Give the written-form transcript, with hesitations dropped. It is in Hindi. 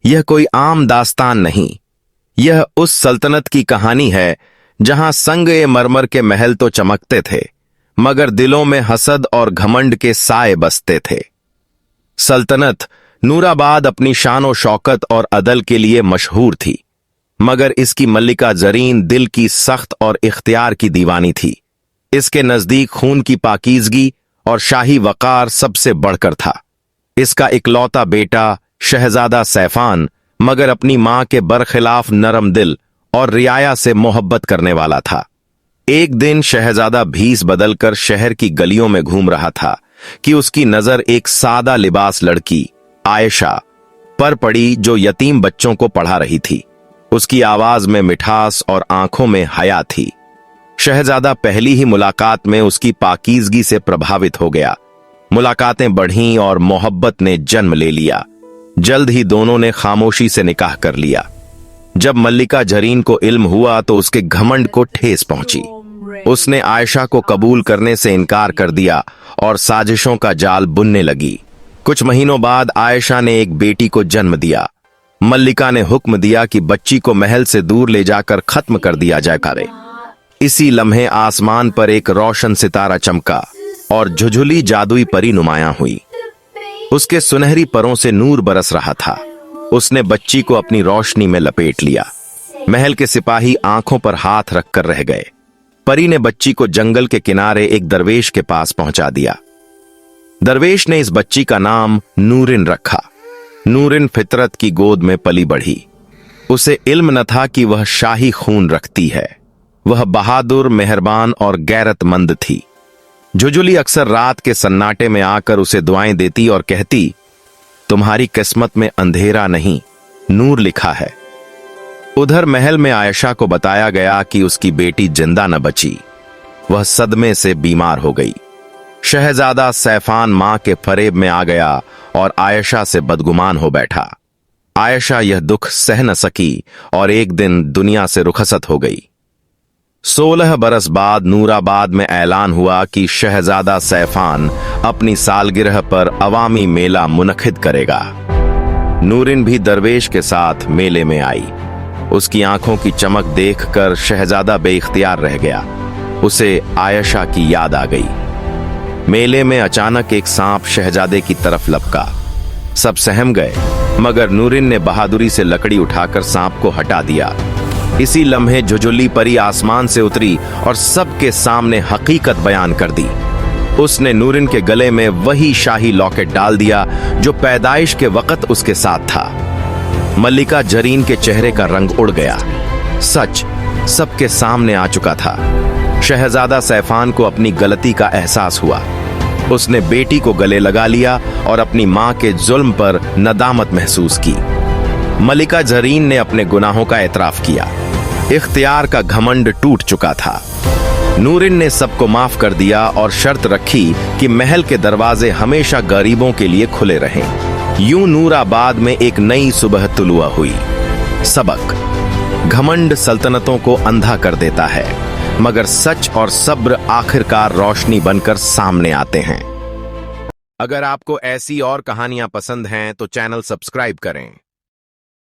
यह कोई आम दास्तान नहीं, यह उस सल्तनत की कहानी है जहां संग-ए मरमर के महल तो चमकते थे, मगर दिलों में हसद और घमंड के साए बसते थे। सल्तनत नूराबाद अपनी शान और शौकत और अदल के लिए मशहूर थी, मगर इसकी मल्लिका जरीन दिल की सख्त और इख्तियार की दीवानी थी। इसके नजदीक खून की पाकीज़गी और शाही वकार सबसे बढ़कर था। इसका इकलौता बेटा शहजादा सैफान मगर अपनी मां के बरखिलाफ नरम दिल और रियाया से मोहब्बत करने वाला था। एक दिन शहजादा भीस बदलकर शहर की गलियों में घूम रहा था कि उसकी नजर एक सादा लिबास लड़की आयशा पर पड़ी जो यतीम बच्चों को पढ़ा रही थी। उसकी आवाज में मिठास और आंखों में हया थी। शहजादा पहली ही मुलाकात में उसकी पाकीज़गी से प्रभावित हो गया। मुलाकातें बढ़ीं और मोहब्बत ने जन्म ले लिया। जल्द ही दोनों ने खामोशी से निकाह कर लिया। जब मल्लिका जरीन को इल्म हुआ तो उसके घमंड को ठेस पहुंची। उसने आयशा को कबूल करने से इनकार कर दिया और साजिशों का जाल बुनने लगी। कुछ महीनों बाद आयशा ने एक बेटी को जन्म दिया। मल्लिका ने हुक्म दिया कि बच्ची को महल से दूर ले जाकर खत्म कर दिया जाए करे। इसी लम्हे आसमान पर एक रोशन सितारा चमका और झुझुली जादुई परी नुमायां हुई। उसके सुनहरी परों से नूर बरस रहा था। उसने बच्ची को अपनी रोशनी में लपेट लिया। महल के सिपाही आंखों पर हाथ रखकर रह गए। परी ने बच्ची को जंगल के किनारे एक दरवेश के पास पहुंचा दिया। दरवेश ने इस बच्ची का नाम नूरिन रखा। नूरिन फितरत की गोद में पली बढ़ी। उसे इल्म न था कि वह शाही खून रखती है। वह बहादुर, मेहरबान और गैरतमंद थी। झुझुली अक्सर रात के सन्नाटे में आकर उसे दुआएं देती और कहती, तुम्हारी किस्मत में अंधेरा नहीं, नूर लिखा है। उधर महल में आयशा को बताया गया कि उसकी बेटी जिंदा न बची। वह सदमे से बीमार हो गई। शहजादा सैफान मां के फरेब में आ गया और आयशा से बदगुमान हो बैठा। आयशा यह दुख सह न सकी और एक दिन दुनिया से रुखसत हो गई। 16 बरस बाद नूराबाद में ऐलान हुआ कि शहजादा सैफान अपनी सालगिरह पर अवामी मेला मुनक्किद करेगा। नूरिन भी दरवेश के साथ मेले में आई। उसकी आंखों की चमक देखकर शहजादा बेइख्तियार रह गया। उसे आयशा की याद आ गई। मेले में अचानक एक सांप शहजादे की तरफ लपका। सब सहम गए, मगर नूरिन ने बहादुरी से लकड़ी उठाकर सांप को हटा दिया। इसी लम्हे झुझुली परी आसमान से उतरी और सबके सामने हकीकत बयान कर दी। उसने नूरिन के गले में वही शाही लॉकेट डाल दिया जो पैदाइश के वक्त उसके साथ था। मल्लिका जरीन के चेहरे का रंग उड़ गया। सच सबके सामने आ चुका था। शहजादा सैफान को अपनी गलती का एहसास हुआ। उसने बेटी को गले लगा लिया और अपनी मां के जुल्म पर नदामत महसूस की। मल्लिका जरीन ने अपने गुनाहों का एतराफ किया। इख्तियार का घमंड टूट चुका था। नूरिन ने सबको माफ कर दिया और शर्त रखी कि महल के दरवाजे हमेशा गरीबों के लिए खुले रहें। यूं नूराबाद में एक नई सुबह तुलुआ हुई। सबक: घमंड सल्तनतों को अंधा कर देता है, मगर सच और सब्र आखिरकार रोशनी बनकर सामने आते हैं। अगर आपको ऐसी और कहानियां पसंद हैं तो चैनल सब्सक्राइब करें।